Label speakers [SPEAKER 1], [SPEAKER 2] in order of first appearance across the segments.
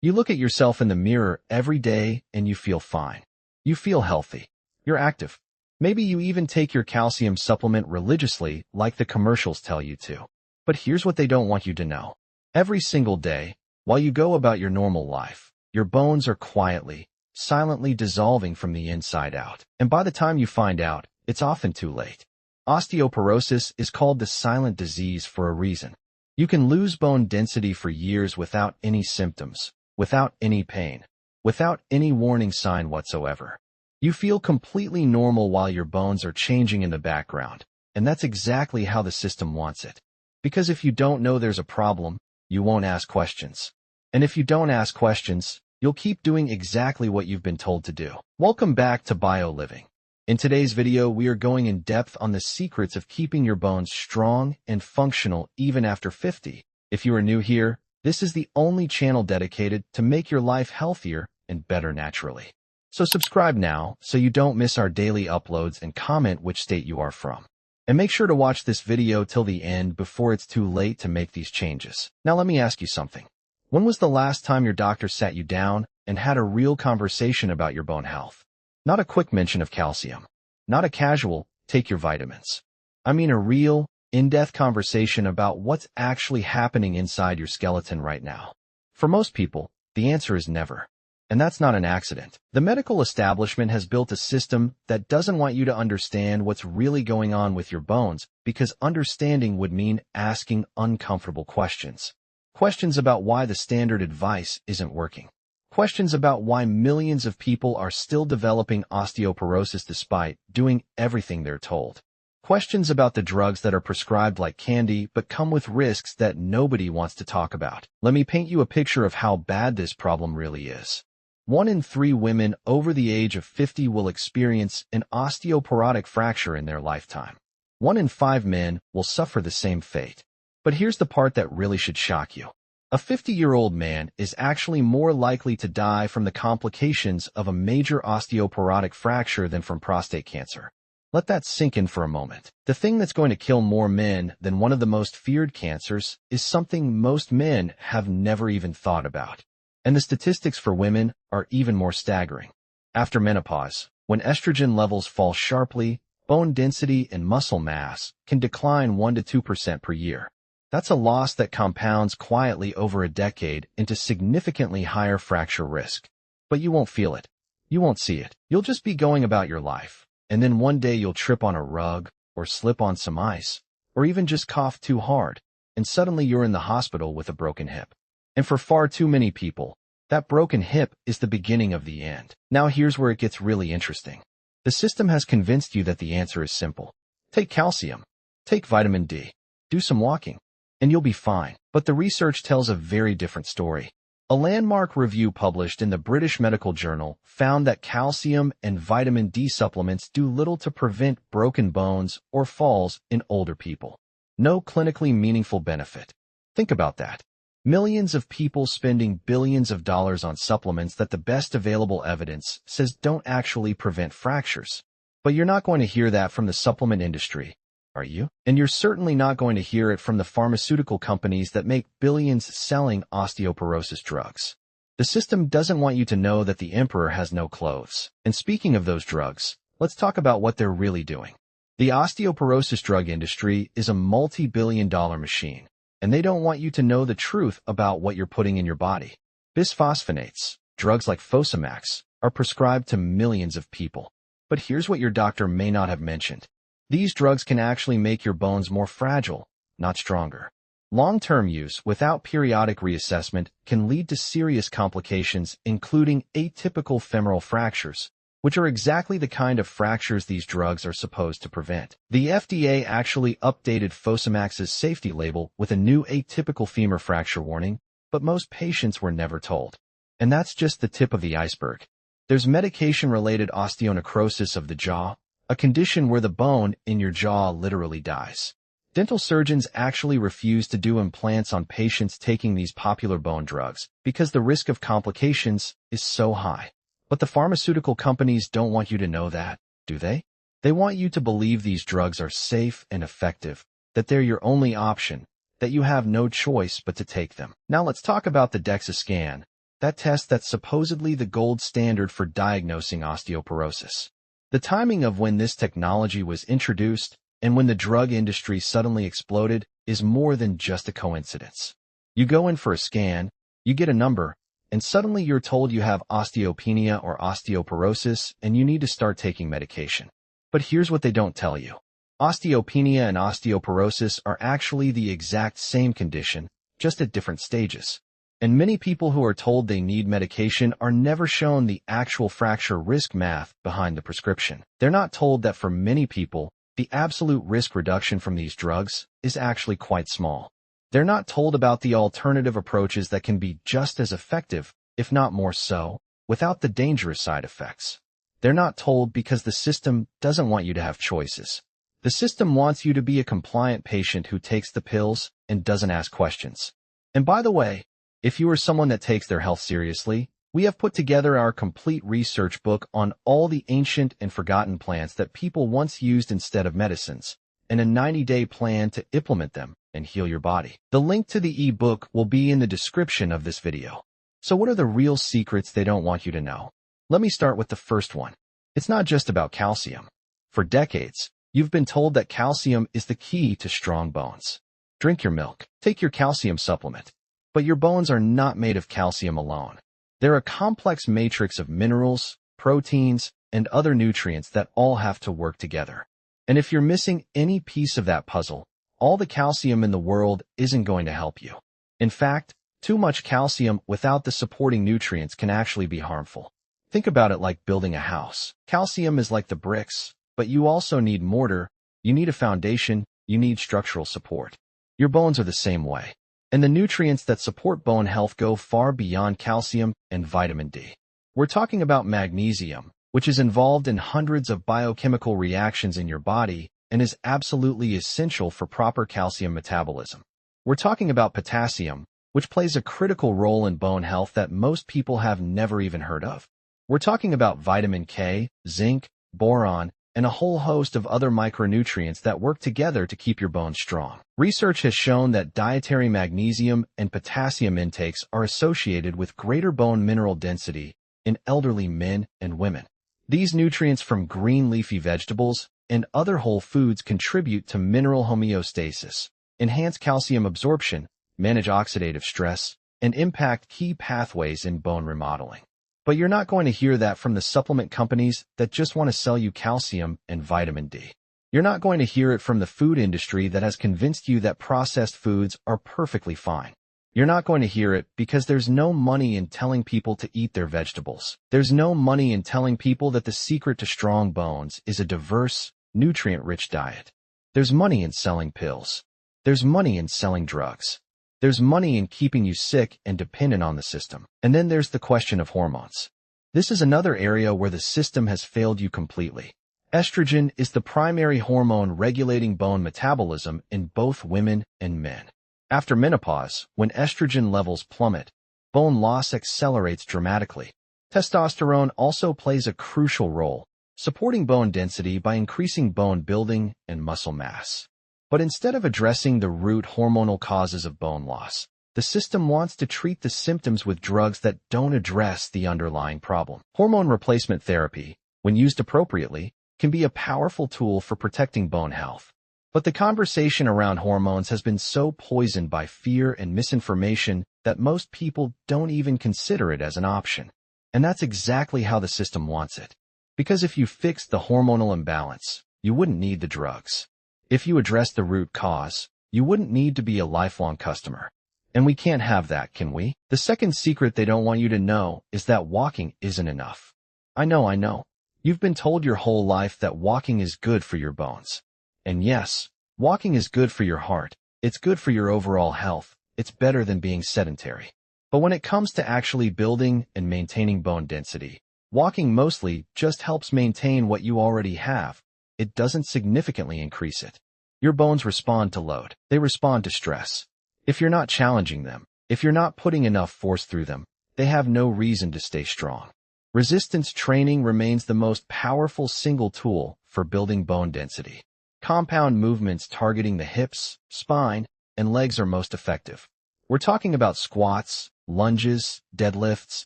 [SPEAKER 1] You look at yourself in the mirror every day and you feel fine. You feel healthy. You're active. Maybe you even take your calcium supplement religiously like the commercials tell you to. But here's what they don't want you to know. Every single day, while you go about your normal life, your bones are quietly, silently dissolving from the inside out. And by the time you find out, it's often too late. Osteoporosis is called the silent disease for a reason. You can lose bone density for years without any symptoms, without any pain, without any warning sign whatsoever. You feel completely normal while your bones are changing in the background, and that's exactly how the system wants it. Because if you don't know there's a problem, you won't ask questions. And if you don't ask questions, you'll keep doing exactly what you've been told to do. Welcome back to BioLiving. In today's video, we are going in depth on the secrets of keeping your bones strong and functional even after 50. If you are new here, this is the only channel dedicated to make your life healthier and better naturally. So subscribe now so you don't miss our daily uploads and comment which state you are from. And make sure to watch this video till the end before it's too late to make these changes. Now let me ask you something. When was the last time your doctor sat you down and had a real conversation about your bone health? Not a quick mention of calcium. Not a casual, take your vitamins. I mean a real, in-depth conversation about what's actually happening inside your skeleton right now. For most people, the answer is never. And that's not an accident. The medical establishment has built a system that doesn't want you to understand what's really going on with your bones because understanding would mean asking uncomfortable questions. Questions about why the standard advice isn't working. Questions about why millions of people are still developing osteoporosis despite doing everything they're told. Questions about the drugs that are prescribed like candy but come with risks that nobody wants to talk about. Let me paint you a picture of how bad this problem really is. 1 in 3 women over the age of 50 will experience an osteoporotic fracture in their lifetime. 1 in 5 men will suffer the same fate. But here's the part that really should shock you. A 50-year-old man is actually more likely to die from the complications of a major osteoporotic fracture than from prostate cancer. Let that sink in for a moment. The thing that's going to kill more men than one of the most feared cancers is something most men have never even thought about. And the statistics for women are even more staggering. After menopause, when estrogen levels fall sharply, bone density and muscle mass can decline 1 to 2% per year. That's a loss that compounds quietly over a decade into significantly higher fracture risk. But you won't feel it. You won't see it. You'll just be going about your life. And then one day you'll trip on a rug, or slip on some ice, or even just cough too hard, and suddenly you're in the hospital with a broken hip. And for far too many people, that broken hip is the beginning of the end. Now here's where it gets really interesting. The system has convinced you that the answer is simple. Take calcium. Take vitamin D. Do some walking. And you'll be fine. But the research tells a very different story. A landmark review published in the British Medical Journal found that calcium and vitamin D supplements do little to prevent broken bones or falls in older people. No clinically meaningful benefit. Think about that. Millions of people spending billions of dollars on supplements that the best available evidence says don't actually prevent fractures. But you're not going to hear that from the supplement industry, are you? And you're certainly not going to hear it from the pharmaceutical companies that make billions selling osteoporosis drugs. The system doesn't want you to know that the emperor has no clothes. And speaking of those drugs, let's talk about what they're really doing. The osteoporosis drug industry is a multi-billion-dollar machine, and they don't want you to know the truth about what you're putting in your body. Bisphosphonates, drugs like Fosamax, are prescribed to millions of people. But here's what your doctor may not have mentioned. These drugs can actually make your bones more fragile, not stronger. Long-term use without periodic reassessment can lead to serious complications, including atypical femoral fractures, which are exactly the kind of fractures these drugs are supposed to prevent. The FDA actually updated Fosamax's safety label with a new atypical femur fracture warning, but most patients were never told. And that's just the tip of the iceberg. There's medication-related osteonecrosis of the jaw, a condition where the bone in your jaw literally dies. Dental surgeons actually refuse to do implants on patients taking these popular bone drugs because the risk of complications is so high. But the pharmaceutical companies don't want you to know that, do they? They want you to believe these drugs are safe and effective, that they're your only option, that you have no choice but to take them. Now let's talk about the DEXA scan, that test that's supposedly the gold standard for diagnosing osteoporosis. The timing of when this technology was introduced and when the drug industry suddenly exploded is more than just a coincidence. You go in for a scan, you get a number, and suddenly you're told you have osteopenia or osteoporosis and you need to start taking medication. But here's what they don't tell you. Osteopenia and osteoporosis are actually the exact same condition, just at different stages. And many people who are told they need medication are never shown the actual fracture risk math behind the prescription. They're not told that for many people, the absolute risk reduction from these drugs is actually quite small. They're not told about the alternative approaches that can be just as effective, if not more so, without the dangerous side effects. They're not told because the system doesn't want you to have choices. The system wants you to be a compliant patient who takes the pills and doesn't ask questions. And by the way, if you are someone that takes their health seriously, we have put together our complete research book on all the ancient and forgotten plants that people once used instead of medicines, and a 90-day plan to implement them and heal your body. The link to the ebook will be in the description of this video. So what are the real secrets they don't want you to know? Let me start with the first one. It's not just about calcium. For decades, you've been told that calcium is the key to strong bones. Drink your milk, take your calcium supplement. But your bones are not made of calcium alone. They're a complex matrix of minerals, proteins, and other nutrients that all have to work together. And if you're missing any piece of that puzzle, all the calcium in the world isn't going to help you. In fact, too much calcium without the supporting nutrients can actually be harmful. Think about it like building a house. Calcium is like the bricks, but you also need mortar, you need a foundation, you need structural support. Your bones are the same way. And the nutrients that support bone health go far beyond calcium and vitamin D. We're talking about magnesium, which is involved in hundreds of biochemical reactions in your body and is absolutely essential for proper calcium metabolism. We're talking about potassium, which plays a critical role in bone health that most people have never even heard of. We're talking about vitamin K, zinc, boron, and a whole host of other micronutrients that work together to keep your bones strong. Research has shown that dietary magnesium and potassium intakes are associated with greater bone mineral density in elderly men and women. These nutrients from green leafy vegetables and other whole foods contribute to mineral homeostasis, enhance calcium absorption, manage oxidative stress, and impact key pathways in bone remodeling. But you're not going to hear that from the supplement companies that just want to sell you calcium and vitamin D. You're not going to hear it from the food industry that has convinced you that processed foods are perfectly fine. You're not going to hear it because there's no money in telling people to eat their vegetables. There's no money in telling people that the secret to strong bones is a diverse, nutrient-rich diet. There's money in selling pills. There's money in selling drugs. There's money in keeping you sick and dependent on the system. And then there's the question of hormones. This is another area where the system has failed you completely. Estrogen is the primary hormone regulating bone metabolism in both women and men. After menopause, when estrogen levels plummet, bone loss accelerates dramatically. Testosterone also plays a crucial role, supporting bone density by increasing bone building and muscle mass. But instead of addressing the root hormonal causes of bone loss, the system wants to treat the symptoms with drugs that don't address the underlying problem. Hormone replacement therapy, when used appropriately, can be a powerful tool for protecting bone health. But the conversation around hormones has been so poisoned by fear and misinformation that most people don't even consider it as an option. And that's exactly how the system wants it. Because if you fixed the hormonal imbalance, you wouldn't need the drugs. If you address the root cause, you wouldn't need to be a lifelong customer. And we can't have that, can we? The second secret they don't want you to know is that walking isn't enough. I know. You've been told your whole life that walking is good for your bones. And yes, walking is good for your heart. It's good for your overall health. It's better than being sedentary. But when it comes to actually building and maintaining bone density, walking mostly just helps maintain what you already have. It doesn't significantly increase it. Your bones respond to load. They respond to stress. If you're not challenging them, if you're not putting enough force through them, they have no reason to stay strong. Resistance training remains the most powerful single tool for building bone density. Compound movements targeting the hips, spine, and legs are most effective. We're talking about squats, lunges, deadlifts,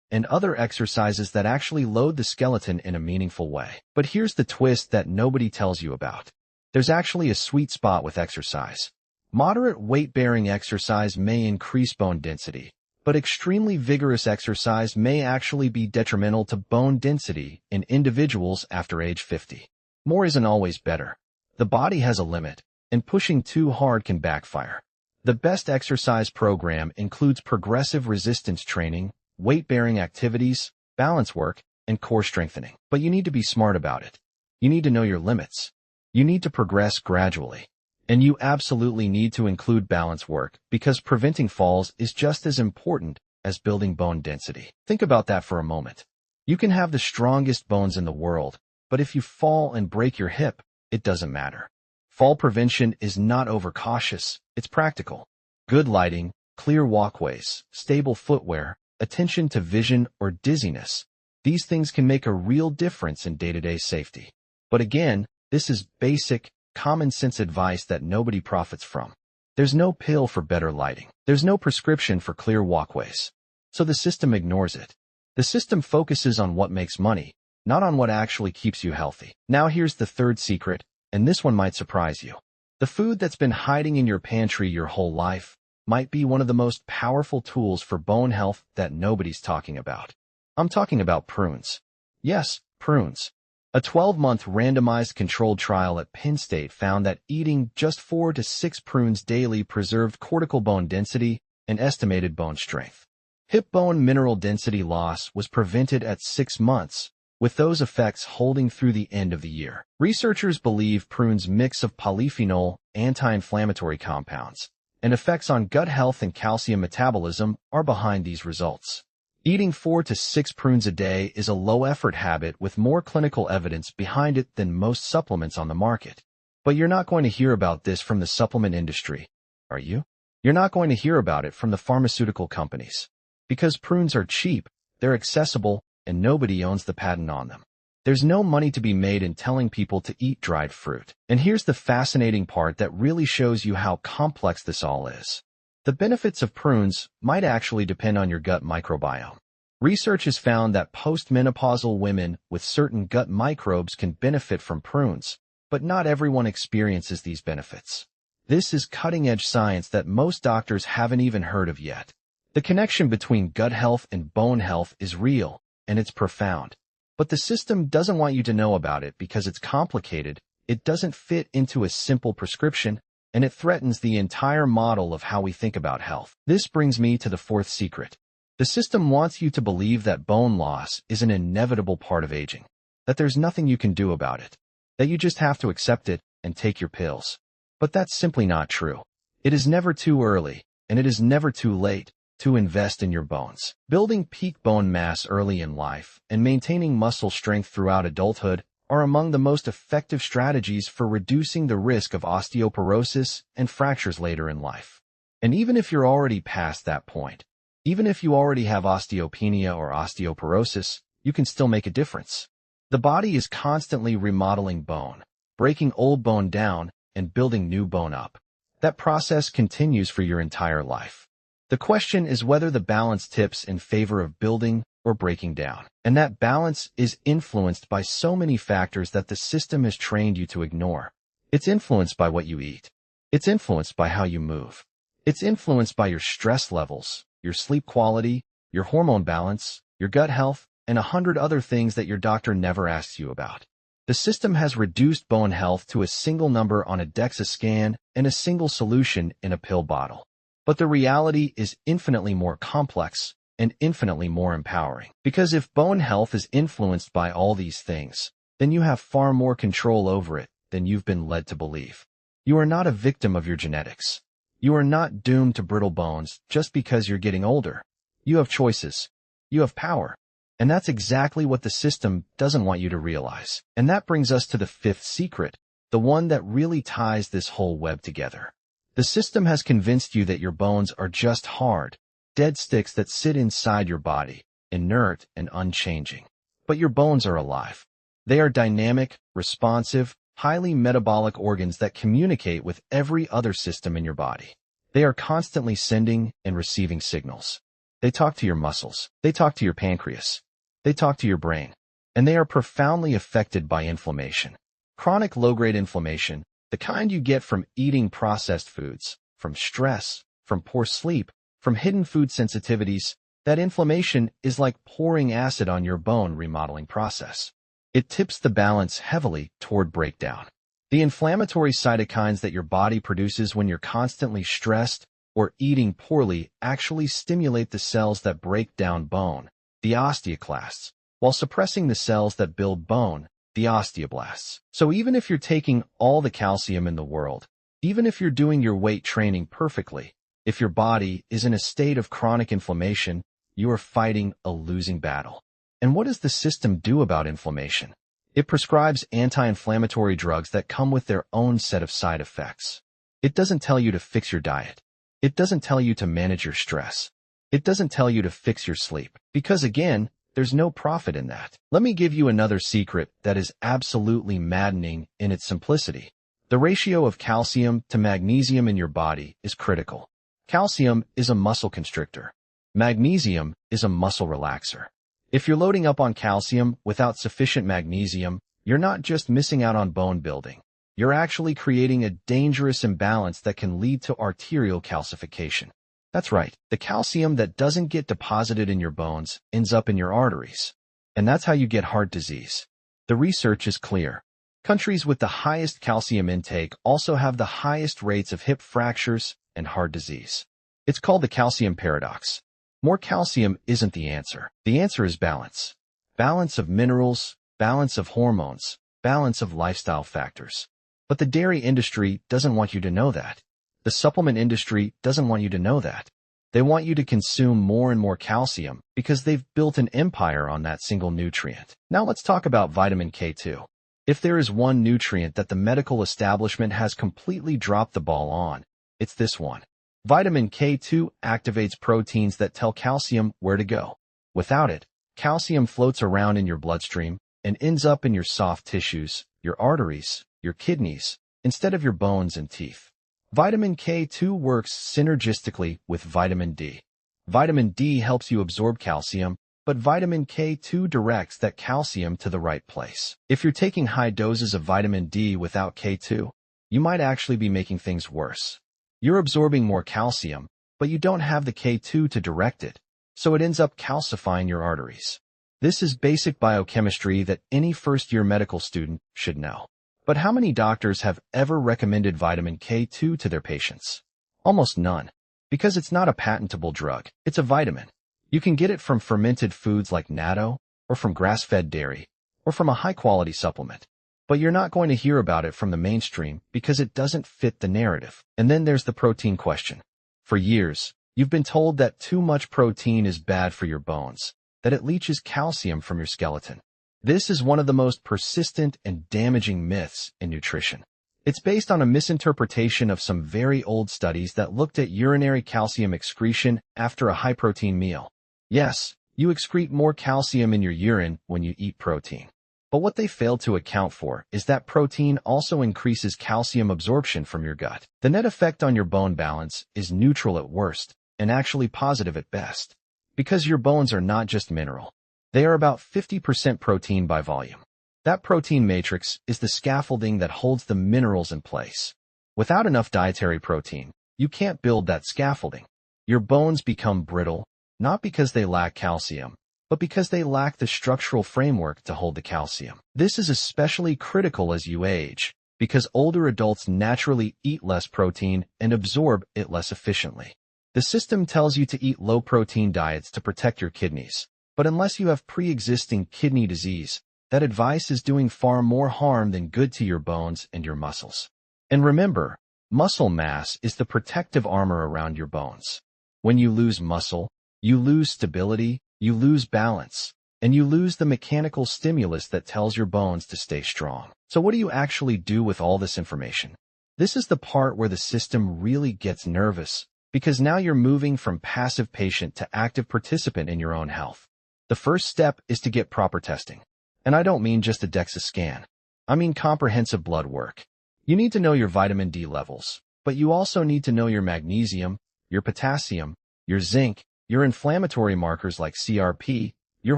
[SPEAKER 1] and other exercises that actually load the skeleton in a meaningful way. But here's the twist that nobody tells you about. There's actually a sweet spot with exercise. Moderate weight-bearing exercise may increase bone density, but extremely vigorous exercise may actually be detrimental to bone density in individuals after age 50. More isn't always better. The body has a limit, and pushing too hard can backfire. The best exercise program includes progressive resistance training, weight-bearing activities, balance work, and core strengthening. But you need to be smart about it. You need to know your limits. You need to progress gradually. And you absolutely need to include balance work because preventing falls is just as important as building bone density. Think about that for a moment. You can have the strongest bones in the world, but if you fall and break your hip, it doesn't matter. Fall prevention is not overcautious, it's practical. Good lighting, clear walkways, stable footwear, attention to vision or dizziness, these things can make a real difference in day-to-day safety. But again, this is basic, common-sense advice that nobody profits from. There's no pill for better lighting. There's no prescription for clear walkways. So the system ignores it. The system focuses on what makes money, not on what actually keeps you healthy. Now here's the third secret, and this one might surprise you. The food that's been hiding in your pantry your whole life might be one of the most powerful tools for bone health that nobody's talking about. I'm talking about prunes. Yes, prunes. A 12-month randomized controlled trial at Penn State found that eating just 4 to 6 prunes daily preserved cortical bone density and estimated bone strength. Hip bone mineral density loss was prevented at 6 months, with those effects holding through the end of the year. Researchers believe prunes' mix of polyphenol, anti-inflammatory compounds, and effects on gut health and calcium metabolism are behind these results. Eating 4 to 6 prunes a day is a low-effort habit with more clinical evidence behind it than most supplements on the market. But you're not going to hear about this from the supplement industry, are you? You're not going to hear about it from the pharmaceutical companies. Because prunes are cheap, they're accessible, and nobody owns the patent on them. There's no money to be made in telling people to eat dried fruit. And here's the fascinating part that really shows you how complex this all is. The benefits of prunes might actually depend on your gut microbiome. Research has found that postmenopausal women with certain gut microbes can benefit from prunes, but not everyone experiences these benefits. This is cutting-edge science that most doctors haven't even heard of yet. The connection between gut health and bone health is real, and it's profound. But the system doesn't want you to know about it because it's complicated, it doesn't fit into a simple prescription, and it threatens the entire model of how we think about health. This brings me to the fourth secret. The system wants you to believe that bone loss is an inevitable part of aging, that there's nothing you can do about it, that you just have to accept it and take your pills. But that's simply not true. It is never too early, and it is never too late to invest in your bones. Building peak bone mass early in life and maintaining muscle strength throughout adulthood are among the most effective strategies for reducing the risk of osteoporosis and fractures later in life. And even if you're already past that point, even if you already have osteopenia or osteoporosis, you can still make a difference. The body is constantly remodeling bone, breaking old bone down and building new bone up. That process continues for your entire life. The question is whether the balance tips in favor of building or breaking down. And that balance is influenced by so many factors that the system has trained you to ignore. It's influenced by what you eat. It's influenced by how you move. It's influenced by your stress levels, your sleep quality, your hormone balance, your gut health, and 100 other things that your doctor never asks you about. The system has reduced bone health to a single number on a DEXA scan and a single solution in a pill bottle. But the reality is infinitely more complex and infinitely more empowering. Because if bone health is influenced by all these things, then you have far more control over it than you've been led to believe. You are not a victim of your genetics. You are not doomed to brittle bones just because you're getting older. You have choices. You have power. And that's exactly what the system doesn't want you to realize. And that brings us to the fifth secret, the one that really ties this whole web together. The system has convinced you that your bones are just hard, dead sticks that sit inside your body, inert and unchanging. But your bones are alive. They are dynamic, responsive, highly metabolic organs that communicate with every other system in your body. They are constantly sending and receiving signals. They talk to your muscles. They talk to your pancreas. They talk to your brain. And they are profoundly affected by inflammation. Chronic low-grade inflammation, the kind you get from eating processed foods, from stress, from poor sleep, from hidden food sensitivities, that inflammation is like pouring acid on your bone remodeling process. It tips the balance heavily toward breakdown. The inflammatory cytokines that your body produces when you're constantly stressed or eating poorly actually stimulate the cells that break down bone, the osteoclasts, while suppressing the cells that build bone, the osteoblasts. So even if you're taking all the calcium in the world, even if you're doing your weight training perfectly, if your body is in a state of chronic inflammation, you are fighting a losing battle. And what does the system do about inflammation? It prescribes anti-inflammatory drugs that come with their own set of side effects. It doesn't tell you to fix your diet. It doesn't tell you to manage your stress. It doesn't tell you to fix your sleep. Because again, there's no profit in that. Let me give you another secret that is absolutely maddening in its simplicity. The ratio of calcium to magnesium in your body is critical. Calcium is a muscle constrictor. Magnesium is a muscle relaxer. If you're loading up on calcium without sufficient magnesium, you're not just missing out on bone building. You're actually creating a dangerous imbalance that can lead to arterial calcification. That's right, the calcium that doesn't get deposited in your bones ends up in your arteries. And that's how you get heart disease. The research is clear. Countries with the highest calcium intake also have the highest rates of hip fractures and heart disease. It's called the calcium paradox. More calcium isn't the answer. The answer is balance. Balance of minerals, balance of hormones, balance of lifestyle factors. But the dairy industry doesn't want you to know that. The supplement industry doesn't want you to know that. They want you to consume more and more calcium because they've built an empire on that single nutrient. Now let's talk about vitamin K2. If there is one nutrient that the medical establishment has completely dropped the ball on, it's this one. Vitamin K2 activates proteins that tell calcium where to go. Without it, calcium floats around in your bloodstream and ends up in your soft tissues, your arteries, your kidneys, instead of your bones and teeth. Vitamin K2 works synergistically with vitamin D. Vitamin D helps you absorb calcium, but vitamin K2 directs that calcium to the right place. If you're taking high doses of vitamin D without K2, you might actually be making things worse. You're absorbing more calcium, but you don't have the K2 to direct it, so it ends up calcifying your arteries. This is basic biochemistry that any first-year medical student should know. But how many doctors have ever recommended vitamin K2 to their patients? Almost none. Because it's not a patentable drug. It's a vitamin. You can get it from fermented foods like natto, or from grass-fed dairy, or from a high-quality supplement. But you're not going to hear about it from the mainstream because it doesn't fit the narrative. And then there's the protein question. For years, you've been told that too much protein is bad for your bones, that it leaches calcium from your skeleton. This is one of the most persistent and damaging myths in nutrition. It's based on a misinterpretation of some very old studies that looked at urinary calcium excretion after a high-protein meal. Yes, you excrete more calcium in your urine when you eat protein. But what they failed to account for is that protein also increases calcium absorption from your gut. The net effect on your bone balance is neutral at worst and actually positive at best. Because your bones are not just mineral. They are about 50% protein by volume. That protein matrix is the scaffolding that holds the minerals in place. Without enough dietary protein, you can't build that scaffolding. Your bones become brittle, not because they lack calcium, but because they lack the structural framework to hold the calcium. This is especially critical as you age, because older adults naturally eat less protein and absorb it less efficiently. The system tells you to eat low-protein diets to protect your kidneys, but unless you have pre-existing kidney disease, that advice is doing far more harm than good to your bones and your muscles. And remember, muscle mass is the protective armor around your bones. When you lose muscle, you lose stability, you lose balance, and you lose the mechanical stimulus that tells your bones to stay strong. So what do you actually do with all this information? This is the part where the system really gets nervous, because now you're moving from passive patient to active participant in your own health. The first step is to get proper testing. And I don't mean just a DEXA scan. I mean comprehensive blood work. You need to know your vitamin D levels, but you also need to know your magnesium, your potassium, your zinc, your inflammatory markers like CRP, your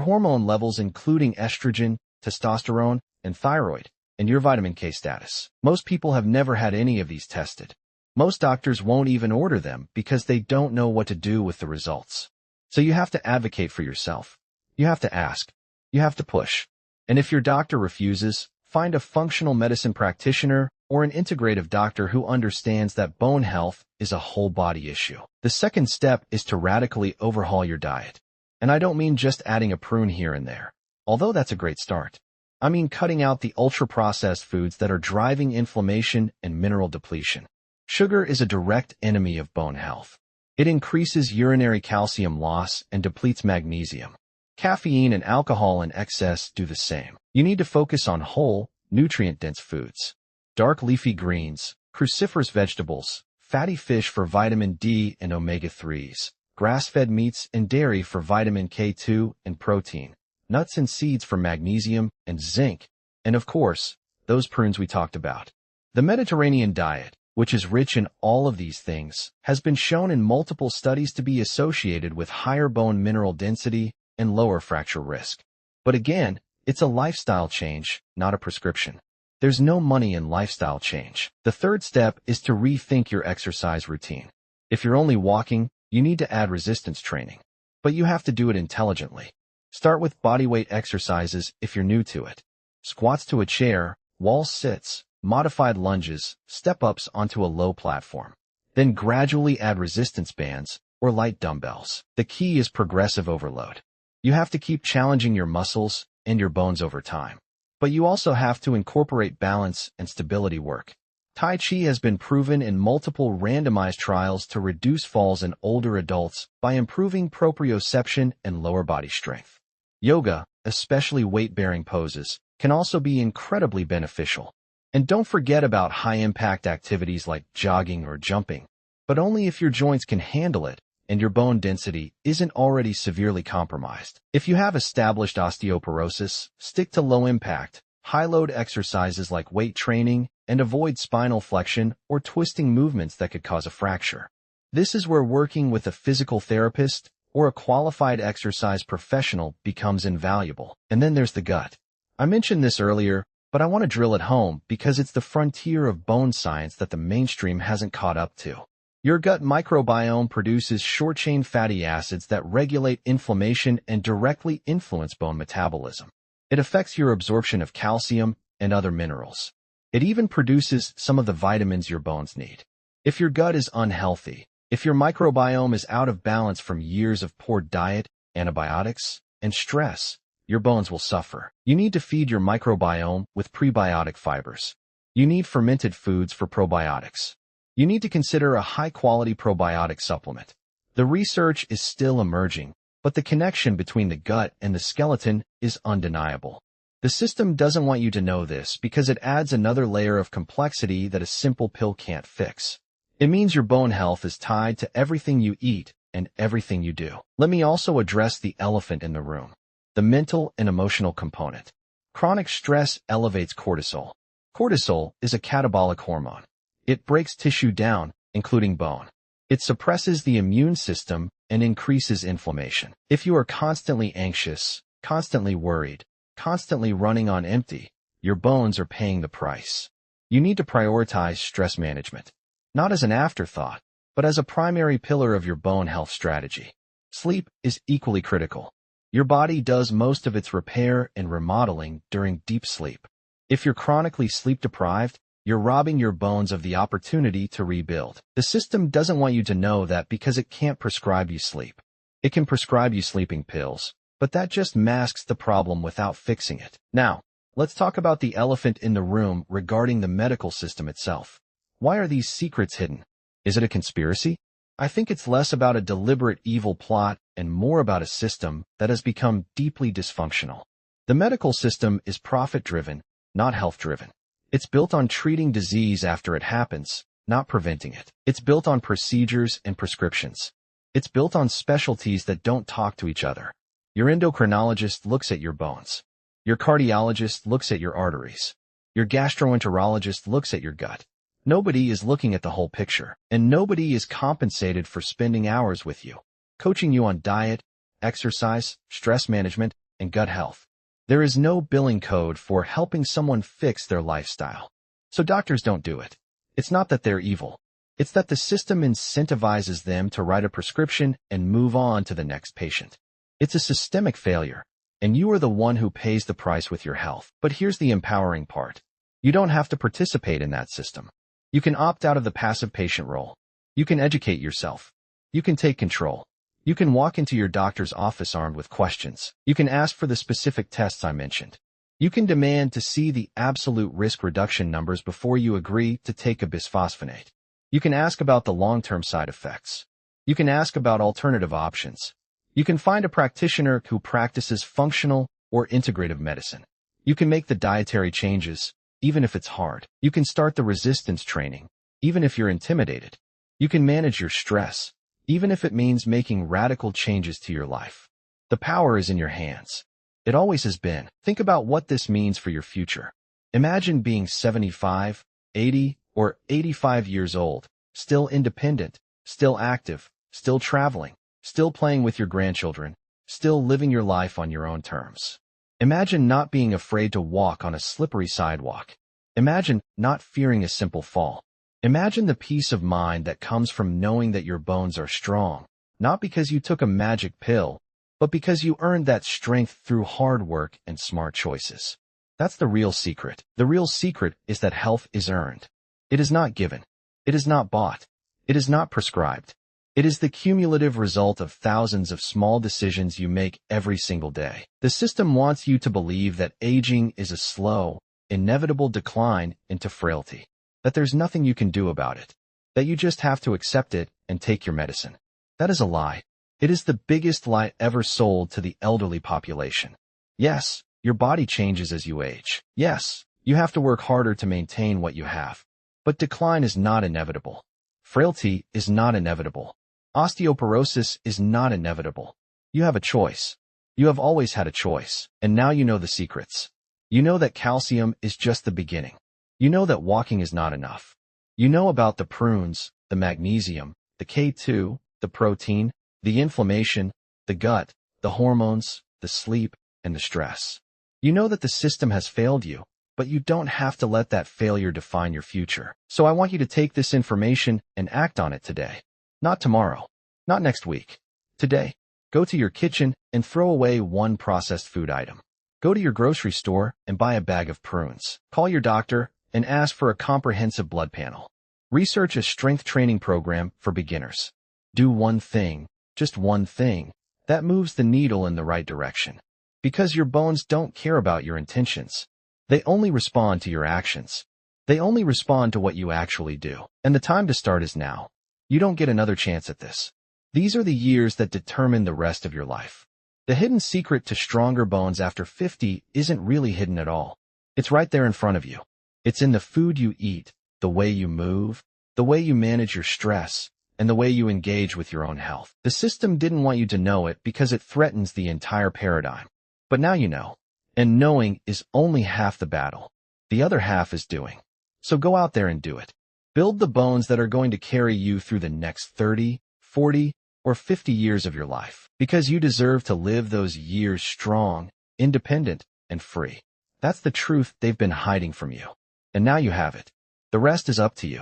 [SPEAKER 1] hormone levels including estrogen, testosterone, and thyroid, and your vitamin K status. Most people have never had any of these tested. Most doctors won't even order them because they don't know what to do with the results. So you have to advocate for yourself. You have to ask. You have to push. And if your doctor refuses, find a functional medicine practitioner or an integrative doctor who understands that bone health is a whole body issue. The second step is to radically overhaul your diet. And I don't mean just adding a prune here and there, although that's a great start. I mean cutting out the ultra-processed foods that are driving inflammation and mineral depletion. Sugar is a direct enemy of bone health. It increases urinary calcium loss and depletes magnesium. Caffeine and alcohol in excess do the same. You need to focus on whole, nutrient-dense foods. Dark leafy greens, cruciferous vegetables, fatty fish for vitamin D and omega-3s, grass-fed meats and dairy for vitamin K2 and protein, nuts and seeds for magnesium and zinc, and of course, those prunes we talked about. The Mediterranean diet, which is rich in all of these things, has been shown in multiple studies to be associated with higher bone mineral density and lower fracture risk. But again, it's a lifestyle change, not a prescription. There's no money in lifestyle change. The third step is to rethink your exercise routine. If you're only walking, you need to add resistance training. But you have to do it intelligently. Start with bodyweight exercises if you're new to it. Squats to a chair, wall sits, modified lunges, step-ups onto a low platform. Then gradually add resistance bands or light dumbbells. The key is progressive overload. You have to keep challenging your muscles and your bones over time. But you also have to incorporate balance and stability work. Tai Chi has been proven in multiple randomized trials to reduce falls in older adults by improving proprioception and lower body strength. Yoga, especially weight-bearing poses, can also be incredibly beneficial. And don't forget about high-impact activities like jogging or jumping, but only if your joints can handle it and your bone density isn't already severely compromised. If you have established osteoporosis, stick to low-impact, high-load exercises like weight training and avoid spinal flexion or twisting movements that could cause a fracture. This is where working with a physical therapist or a qualified exercise professional becomes invaluable. And then there's the gut. I mentioned this earlier, but I want to drill it home because it's the frontier of bone science that the mainstream hasn't caught up to. Your gut microbiome produces short-chain fatty acids that regulate inflammation and directly influence bone metabolism. It affects your absorption of calcium and other minerals. It even produces some of the vitamins your bones need. If your gut is unhealthy, if your microbiome is out of balance from years of poor diet, antibiotics, and stress, your bones will suffer. You need to feed your microbiome with prebiotic fibers. You need fermented foods for probiotics. You need to consider a high-quality probiotic supplement. The research is still emerging, but the connection between the gut and the skeleton is undeniable. The system doesn't want you to know this because it adds another layer of complexity that a simple pill can't fix. It means your bone health is tied to everything you eat and everything you do. Let me also address the elephant in the room, the mental and emotional component. Chronic stress elevates cortisol. Cortisol is a catabolic hormone. It breaks tissue down, including bone. It suppresses the immune system and increases inflammation. If you are constantly anxious, constantly worried, constantly running on empty, your bones are paying the price. You need to prioritize stress management, not as an afterthought, but as a primary pillar of your bone health strategy. Sleep is equally critical. Your body does most of its repair and remodeling during deep sleep. If you're chronically sleep deprived, you're robbing your bones of the opportunity to rebuild. The system doesn't want you to know that because it can't prescribe you sleep. It can prescribe you sleeping pills, but that just masks the problem without fixing it. Now, let's talk about the elephant in the room regarding the medical system itself. Why are these secrets hidden? Is it a conspiracy? I think it's less about a deliberate evil plot and more about a system that has become deeply dysfunctional. The medical system is profit-driven, not health-driven. It's built on treating disease after it happens, not preventing it. It's built on procedures and prescriptions. It's built on specialties that don't talk to each other. Your endocrinologist looks at your bones. Your cardiologist looks at your arteries. Your gastroenterologist looks at your gut. Nobody is looking at the whole picture, and nobody is compensated for spending hours with you. coaching you on diet, exercise, stress management, and gut health. There is no billing code for helping someone fix their lifestyle. So doctors don't do it. It's not that they're evil. It's that the system incentivizes them to write a prescription and move on to the next patient. It's a systemic failure, and you are the one who pays the price with your health. But here's the empowering part. You don't have to participate in that system. You can opt out of the passive patient role. You can educate yourself. You can take control. You can walk into your doctor's office armed with questions. You can ask for the specific tests I mentioned. You can demand to see the absolute risk reduction numbers before you agree to take a bisphosphonate. You can ask about the long-term side effects. You can ask about alternative options. You can find a practitioner who practices functional or integrative medicine. You can make the dietary changes, even if it's hard. You can start the resistance training, even if you're intimidated. You can manage your stress, even if it means making radical changes to your life. The power is in your hands. It always has been. Think about what this means for your future. Imagine being 75, 80, or 85 years old, still independent, still active, still traveling, still playing with your grandchildren, still living your life on your own terms. Imagine not being afraid to walk on a slippery sidewalk. Imagine not fearing a simple fall. Imagine the peace of mind that comes from knowing that your bones are strong, not because you took a magic pill, but because you earned that strength through hard work and smart choices. That's the real secret. The real secret is that health is earned. It is not given. It is not bought. It is not prescribed. It is the cumulative result of thousands of small decisions you make every single day. The system wants you to believe that aging is a slow, inevitable decline into frailty, that there's nothing you can do about it, that you just have to accept it and take your medicine. That is a lie. It is the biggest lie ever sold to the elderly population. Yes, your body changes as you age. Yes, you have to work harder to maintain what you have. But decline is not inevitable. Frailty is not inevitable. Osteoporosis is not inevitable. You have a choice. You have always had a choice, and now you know the secrets. You know that calcium is just the beginning. You know that walking is not enough. You know about the prunes, the magnesium, the K2, the protein, the inflammation, the gut, the hormones, the sleep, and the stress. You know that the system has failed you, but you don't have to let that failure define your future. So I want you to take this information and act on it today. Not tomorrow. Not next week. Today. Go to your kitchen and throw away one processed food item. Go to your grocery store and buy a bag of prunes. Call your doctor and ask for a comprehensive blood panel. Research a strength training program for beginners. Do one thing, just one thing, that moves the needle in the right direction. Because your bones don't care about your intentions. They only respond to your actions. They only respond to what you actually do. And the time to start is now. You don't get another chance at this. These are the years that determine the rest of your life. The hidden secret to stronger bones after 50 isn't really hidden at all. It's right there in front of you. It's in the food you eat, the way you move, the way you manage your stress, and the way you engage with your own health. The system didn't want you to know it because it threatens the entire paradigm. But now you know. And knowing is only half the battle. The other half is doing. So go out there and do it. Build the bones that are going to carry you through the next 30, 40, or 50 years of your life. Because you deserve to live those years strong, independent, and free. That's the truth they've been hiding from you. And now you have it. The rest is up to you.